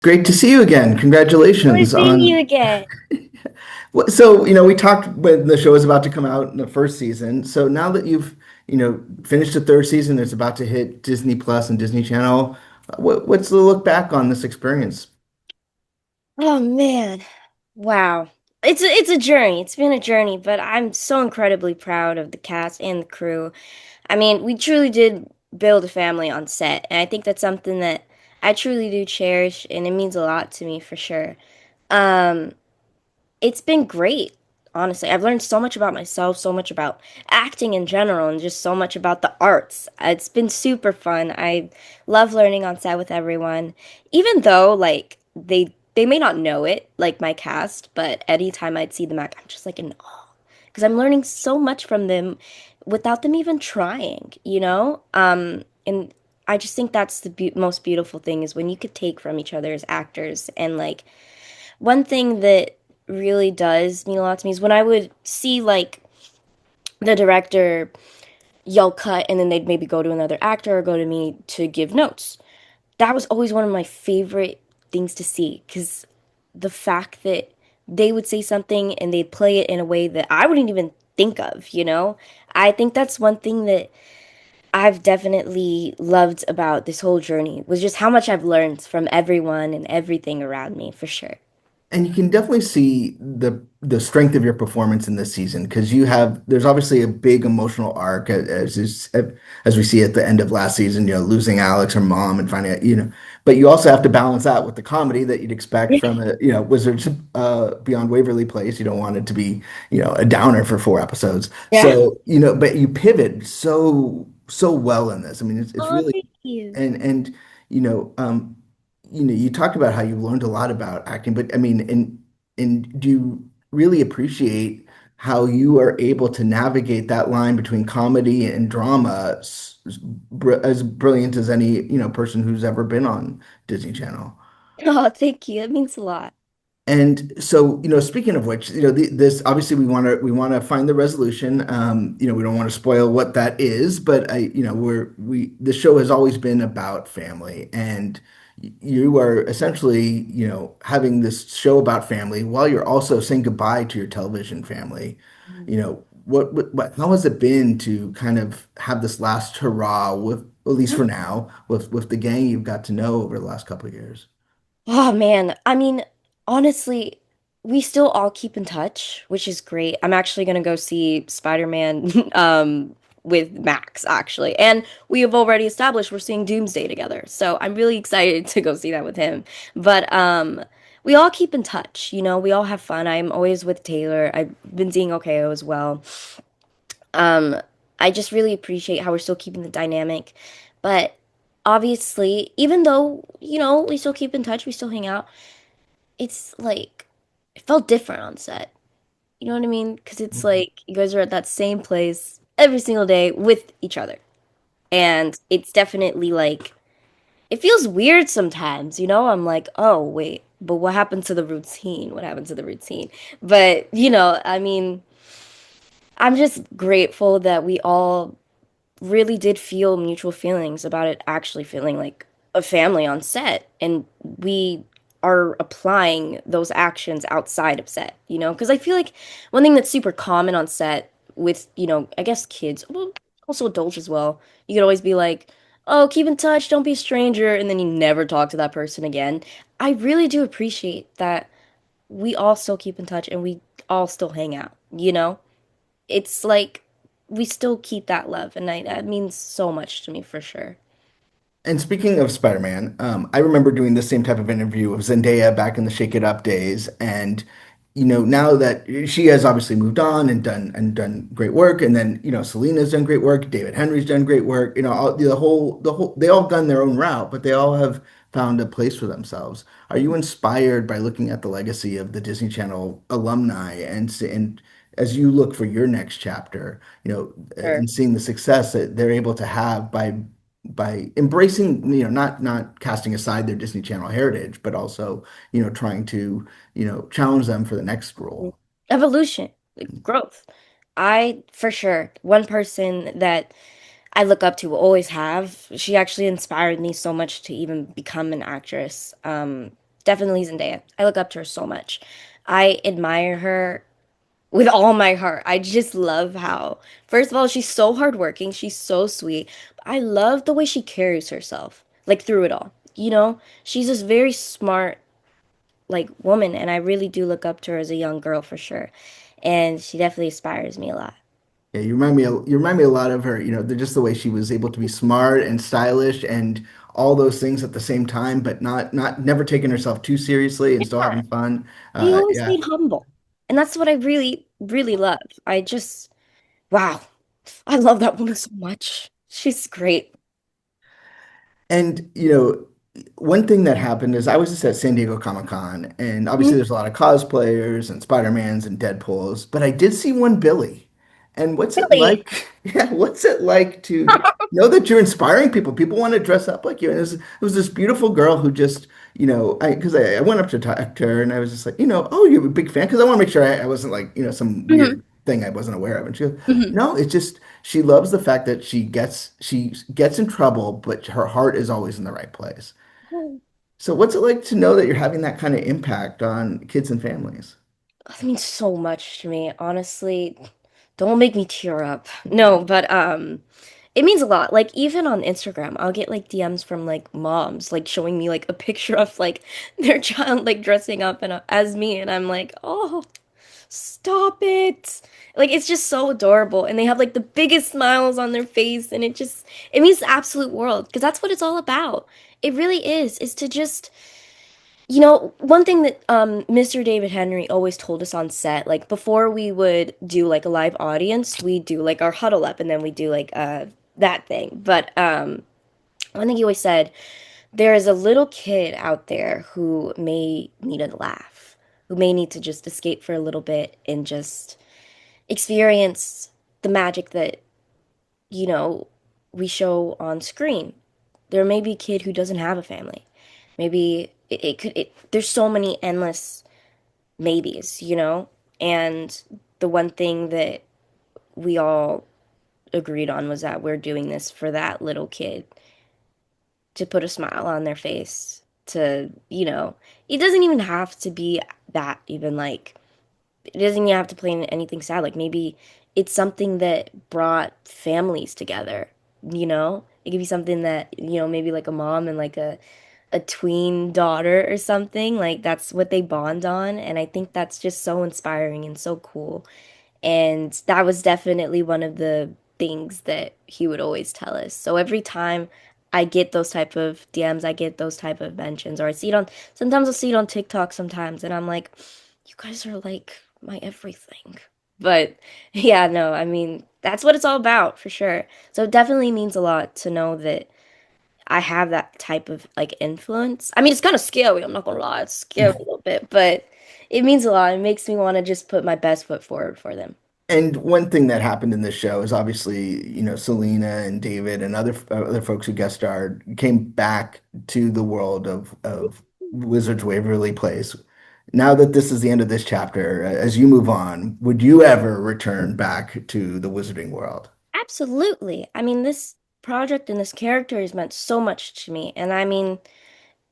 Great to see you again. We're Congratulations seeing you on. again. We talked when the show was about to come out in the first season. So now that you've, finished the third season, it's about to hit Disney Plus and Disney Channel. What's the look back on this experience? Oh man. Wow. It's a journey. It's been a journey, but I'm so incredibly proud of the cast and the crew. I mean, we truly did build a family on set, and I think that's something that I truly do cherish, and it means a lot to me for sure. Um, it's been great, honestly. I've learned so much about myself, so much about acting in general, and just so much about the arts. It's been super fun. I love learning on set with everyone, even though they may not know it, like my cast, but anytime I'd see them act, I'm just like in awe because I'm learning so much from them without them even trying, you know? And I just think that's the most beautiful thing is when you could take from each other as actors and like one thing that really does mean a lot to me is when I would see like the director yell cut and then they'd maybe go to another actor or go to me to give notes. That was always one of my favorite things to see because the fact that they would say something and they'd play it in a way that I wouldn't even think of, you know? I think that's one thing that I've definitely loved about this whole journey was just how much I've learned from everyone and everything around me, for sure. And you can definitely see the strength of your performance in this season because there's obviously a big emotional arc as we see at the end of last season, losing Alex, her mom, and finding out, but you also have to balance that with the comedy that you'd expect from Wizards Beyond Waverly Place. You don't want it to be, a downer for 4 episodes. Yeah. So, but you pivot so well in this. I mean, it's Oh, really thank you. and you know, um, you talked about how you learned a lot about acting, but I mean, and do you really appreciate how you are able to navigate that line between comedy and drama as brilliant as any, person who's ever been on Disney Channel? Oh, thank you. That means a lot. And so, speaking of which, this obviously we want to find the resolution. We don't want to spoil what that is, but the show has always been about family, and you are essentially, having this show about family while you're also saying goodbye to your television family. How has it been to kind of have this last hurrah with, at least for now, with the gang you've got to know over the last couple of years? Oh man, I mean, honestly, we still all keep in touch, which is great. I'm actually gonna go see Spider-Man with Max actually. And we have already established we're seeing Doomsday together. So I'm really excited to go see that with him. But we all keep in touch, you know, we all have fun. I'm always with Taylor. I've been seeing Okeo as well. Um, I just really appreciate how we're still keeping the dynamic. But obviously, even though, you know, we still keep in touch, we still hang out, it's like it felt different on set. You know what I mean? Because it's like you guys are at that same place every single day with each other. And it's definitely like it feels weird sometimes, you know? I'm like, oh, wait, but what happened to the routine? What happened to the routine? But, you know, I mean, I'm just grateful that we all really did feel mutual feelings about it actually feeling like a family on set. And we are applying those actions outside of set, you know? Because I feel like one thing that's super common on set with, you know, I guess kids, well, also adults as well, you could always be like, oh, keep in touch, don't be a stranger, and then you never talk to that person again. I really do appreciate that we all still keep in touch and we all still hang out, you know? It's like we still keep that love, and that means so much to me for sure. And speaking of Spider-Man, I remember doing the same type of interview with Zendaya back in the Shake It Up days, and now that she has obviously moved on and done great work, and then Selena's done great work, David Henry's done great work, the whole they all gone their own route, but they all have found a place for themselves. Are you inspired by looking at the legacy of the Disney Channel alumni and as you look for your next chapter, Sure. and seeing the success that they're able to have by embracing, not casting aside their Disney Channel heritage, but also, trying to, challenge them for the next role. Evolution, like growth. I, for sure, one person that I look up to, will always have, she actually inspired me so much to even become an actress. definitely Zendaya. I look up to her so much. I admire her with all my heart. I just love how, first of all, she's so hardworking. She's so sweet. I love the way she carries herself, like through it all. You know, she's this very smart, like woman, and I really do look up to her as a young girl for sure. And she definitely inspires me a lot. Yeah, you remind me a lot of her, just the way she was able to be smart and stylish and all those things at the same time, but not never taking herself too seriously and still Yeah. having fun. She always Yeah. stayed humble. And that's what I really, really love. I just, wow. I love that woman so much. She's great. And one thing that happened is I was just at San Diego Comic-Con, and obviously Mhm. there's a lot of cosplayers and Spider-Mans and Deadpools, but I did see one Billy. And what's it Really? like? Yeah, what's it like to know that you're inspiring people? People want to dress up like you. And it was this beautiful girl who just, I went up to talk to her and I was just like, oh, you're a big fan? Because I want to make sure I wasn't like, some Mhm. weird thing I wasn't aware of. And she goes, Mhm. no, it's just she loves the fact that she gets in trouble, but her heart is always in the right place. So what's it like to know that you're having that kind of impact on kids and families? That means so much to me. Honestly, don't make me tear up. No, but it means a lot. Like even on Instagram, I'll get like DMs from like moms like showing me like a picture of like their child like dressing up and as me and I'm like, "Oh, stop it." Like it's just so adorable and they have like the biggest smiles on their face and it means the absolute world because that's what it's all about. It really is to just one thing that Mr. David Henry always told us on set, like before we would do like a live audience, we do like our huddle up and then we do like that thing. But one thing he always said, there is a little kid out there who may need a laugh, who may need to just escape for a little bit and just experience the magic that, you know, we show on screen. There may be a kid who doesn't have a family. Maybe there's so many endless maybes, you know? And the one thing that we all agreed on was that we're doing this for that little kid to put a smile on their face, it doesn't even have to be that even like it doesn't even have to play in anything sad. Like maybe it's something that brought families together, you know? It could be something that, maybe like a mom and like a tween daughter or something. Like that's what they bond on. And I think that's just so inspiring and so cool. And that was definitely one of the things that he would always tell us. So every time I get those type of DMs, I get those type of mentions, or I see it on, sometimes I'll see it on TikTok sometimes, and I'm like, you guys are like my everything. But yeah, no, I mean, that's what it's all about for sure. So it definitely means a lot to know that I have that type of like influence. I mean, it's kind of scary, I'm not gonna lie. It's scary a little bit, but it means a lot. It makes me want to just put my best foot forward for them. And one thing that happened in this show is obviously, Selena and David and other folks who guest starred came back to the world of Wizards Waverly Place. Now that this is the end of this chapter, as you move on, would you ever return back to the wizarding world? Absolutely. I mean, this project and this character has meant so much to me. And I mean,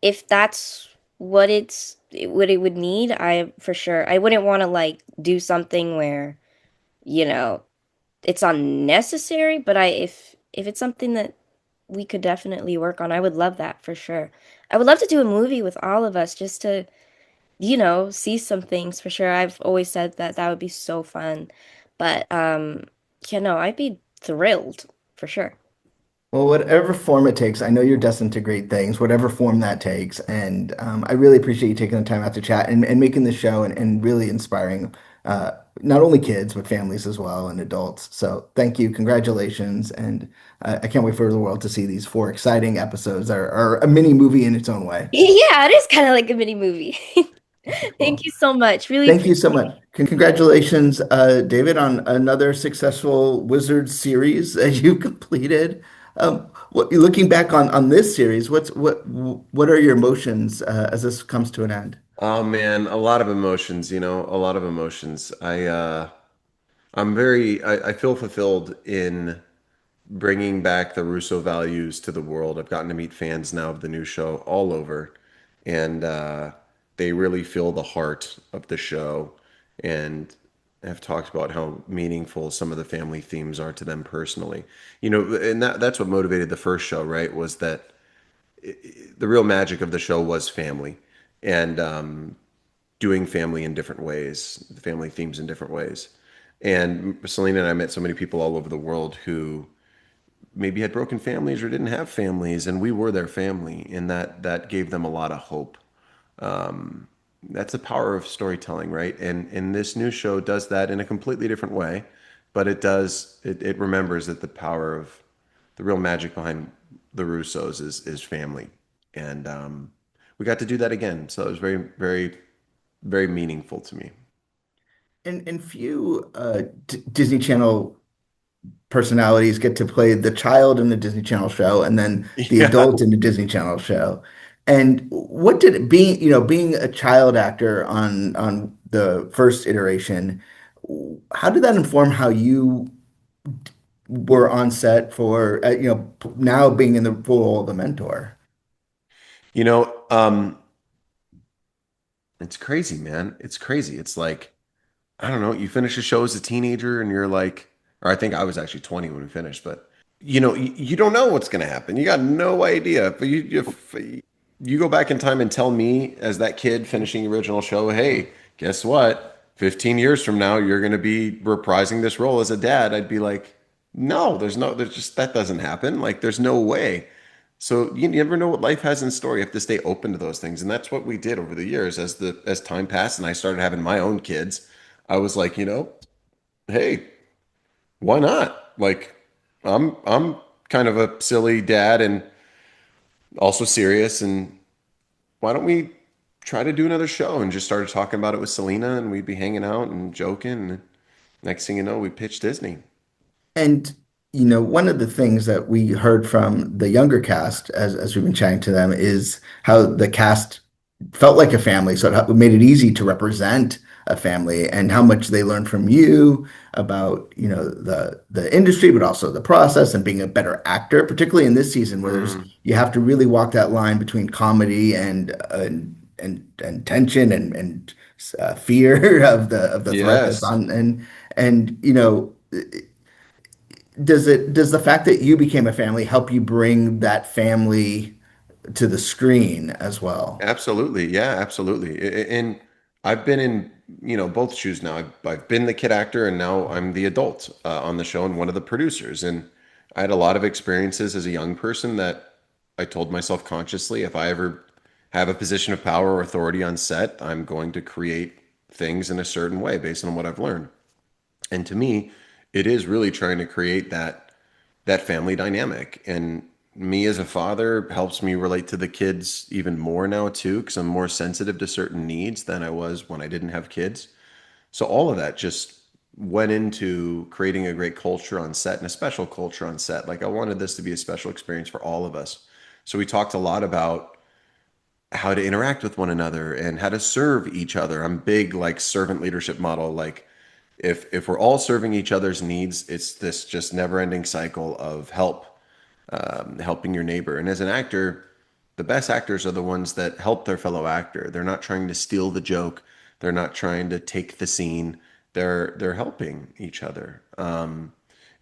if that's what it would need, I for sure I wouldn't want to like do something where, you know, it's unnecessary, but if it's something that we could definitely work on, I would love that for sure. I would love to do a movie with all of us just to, see some things for sure. I've always said that that would be so fun. But I'd be thrilled for sure. Well, whatever form it takes, I know you're destined to great things, whatever form that takes. And I really appreciate you taking the time out to chat and making the show and really inspiring uh, not only kids, but families as well and adults. So thank you. Congratulations. And I can't wait for the world to see these four exciting episodes that are a mini movie in its own way. Yeah, it is kind of like a mini movie. Thank Well, you so much. Really thank you appreciate so much. Congratulations, David, on another successful Wizard series that you completed. Looking back on this series, what are your emotions as this comes to an end? Oh man, a lot of emotions, a lot of emotions. I feel fulfilled in bringing back the Russo values to the world. I've gotten to meet fans now of the new show all over. And they really feel the heart of the show and have talked about how meaningful some of the family themes are to them personally. You know, and that's what motivated the first show, right? Was that the real magic of the show was family and doing family in different ways, family themes in different ways. And Selena and I met so many people all over the world who maybe had broken families or didn't have families, and we were their family, and that gave them a lot of hope. That's the power of storytelling, right? And this new show does that in a completely different way, but it remembers that the power of the real magic behind the Russos is family, and we got to do that again. So it was very, very, very meaningful to me. And few D Disney Channel personalities get to play the child in the Disney Channel show and then the Yeah. adult in the Disney Channel show. And what did it being, being a child actor on the first iteration, how did that inform how you were on set for, now being in the role of the mentor? You know, it's crazy, man. It's crazy. It's like, I don't know, you finish a show as a teenager and you're like, or I think I was actually 20 when we finished, but you don't know what's going to happen. You got no idea. But if you go back in time and tell me as that kid finishing the original show, hey, guess what? 15 years from now, you're going to be reprising this role as a dad. I'd be like, no, there's just, that doesn't happen. Like, there's no way. So you never know what life has in store. You have to stay open to those things. And that's what we did over the years as time passed and I started having my own kids. I was like, hey, why not? Like, I'm kind of a silly dad and also serious, and why don't we try to do another show? And just started talking about it with Selena, and we'd be hanging out and joking. And next thing you know, we pitched Disney. And one of the things that we heard from the younger cast as we've been chatting to them is how the cast felt like a family. So it made it easy to represent a family and how much they learned from you about, the industry, but also the process and being a better actor, particularly in this season where Mm, you have to really walk that line between comedy and tension and fear of the threat that's yes, on and does the fact that you became a family help you bring that family to the screen as well? absolutely. Yeah, absolutely. And I've been in, both shoes now. I've been the kid actor and now I'm the adult on the show and one of the producers. And I had a lot of experiences as a young person that I told myself consciously, if I ever have a position of power or authority on set, I'm going to create things in a certain way based on what I've learned. And to me, it is really trying to create that family dynamic. And me as a father helps me relate to the kids even more now too, because I'm more sensitive to certain needs than I was when I didn't have kids. So all of that just went into creating a great culture on set and a special culture on set. Like I wanted this to be a special experience for all of us. So we talked a lot about how to interact with one another and how to serve each other. I'm big like servant leadership model. Like if we're all serving each other's needs, it's this just never-ending cycle of helping your neighbor. And as an actor, the best actors are the ones that help their fellow actor. They're not trying to steal the joke. They're not trying to take the scene. They're helping each other. And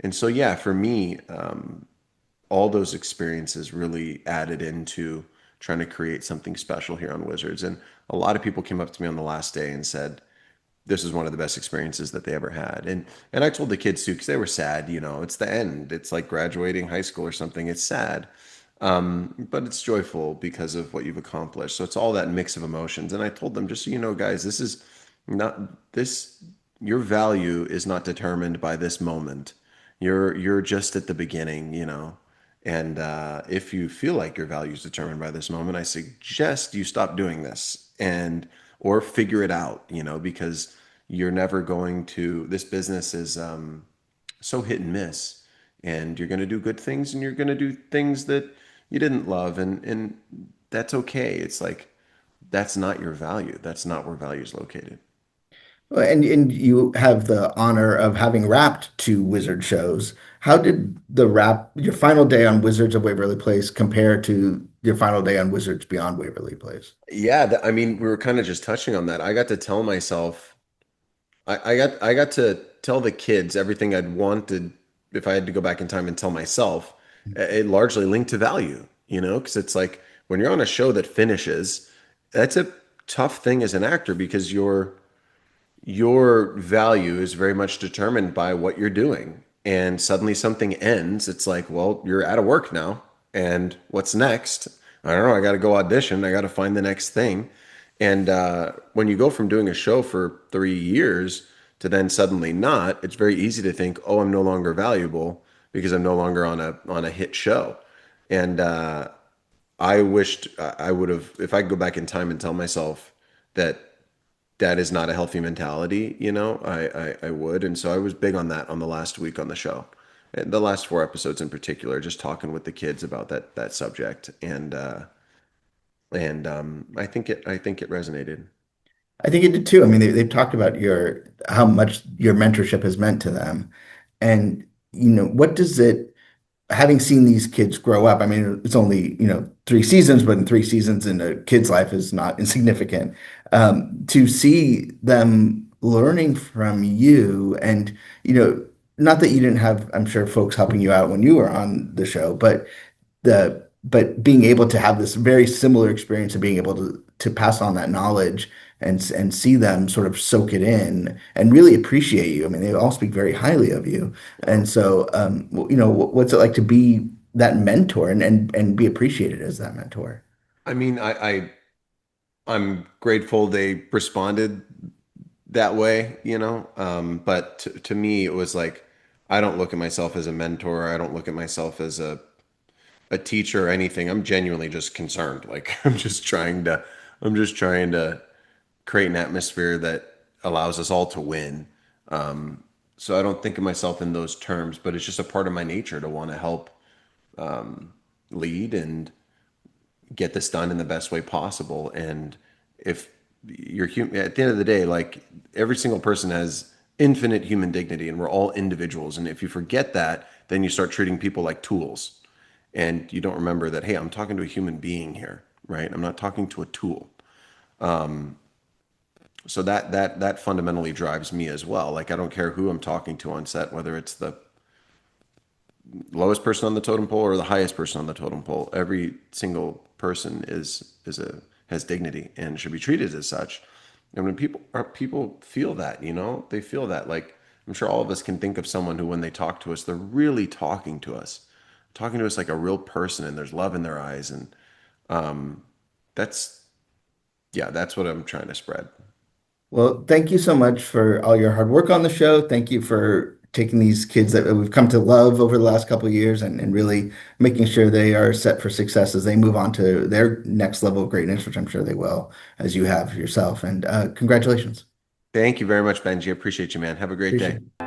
so yeah, for me, all those experiences really added into trying to create something special here on Wizards. And a lot of people came up to me on the last day and said, this is one of the best experiences that they ever had. And I told the kids too, because they were sad, it's the end. It's like graduating high school or something. It's sad. But it's joyful because of what you've accomplished. So it's all that mix of emotions. And I told them, just so you know, guys, this is not this your value is not determined by this moment. You're just at the beginning, And if you feel like your value is determined by this moment, I suggest you stop doing this and or figure it out, because you're never going to. This business is so hit and miss, and you're going to do good things and you're going to do things that you didn't love, and that's okay. It's like that's not your value. That's not where value is located. Well, and you have the honor of having wrapped two Wizard shows. How did your final day on Wizards of Waverly Place compare to your final day on Wizards Beyond Waverly Place? Yeah, I mean, we were kind of just touching on that. I got to tell myself, I got to tell the kids everything I'd wanted if I had to go back in time and tell myself. It largely linked to value, because it's like when you're on a show that finishes, that's a tough thing as an actor because your value is very much determined by what you're doing. And suddenly something ends. It's like, well, you're out of work now. And what's next? I don't know. I got to go audition. I got to find the next thing. And when you go from doing a show for 3 years to then suddenly not, it's very easy to think, oh, I'm no longer valuable because I'm no longer on a hit show. And I wished I would have, if I could go back in time and tell myself that that is not a healthy mentality, I would. And so I was big on that on the last week on the show. And the last 4 episodes in particular, just talking with the kids about that subject. And I think it resonated. I think it did too. I mean, they've talked about your how much your mentorship has meant to them, and what does it having seen these kids grow up? I mean, it's only 3 seasons, but in 3 seasons in a kid's life is not insignificant. To see them learning from you, and not that you didn't have, I'm sure, folks helping you out when you were on the show, but being able to have this very similar experience of being able to pass on that knowledge and see them sort of soak it in and really appreciate you. I mean, they all speak very highly of you. Yeah. And so, what's it like to be that mentor and be appreciated as that mentor? I mean, I'm grateful they responded that way, but to me, it was like, I don't look at myself as a mentor. I don't look at myself as a teacher or anything. I'm genuinely just concerned. Like I'm just trying to create an atmosphere that allows us all to win. So I don't think of myself in those terms, but it's just a part of my nature to want to help lead and get this done in the best way possible. And if you're human, at the end of the day, like every single person has infinite human dignity and we're all individuals. And if you forget that, then you start treating people like tools and you don't remember that, hey, I'm talking to a human being here, right? I'm not talking to a tool. So that fundamentally drives me as well. Like I don't care who I'm talking to on set, whether it's the lowest person on the totem pole or the highest person on the totem pole. Every single person has dignity and should be treated as such. And when people feel that, they feel that. Like I'm sure all of us can think of someone who, when they talk to us, they're really talking to us like a real person, and there's love in their eyes, and that's yeah, that's what I'm trying to spread. Well, thank you so much for all your hard work on the show. Thank you for taking these kids that we've come to love over the last couple of years and really making sure they are set for success as they move on to their next level of greatness, which I'm sure they will, as you have yourself. And congratulations. Thank you very much, Benji. I appreciate you, man. Have a great Appreciate day. it.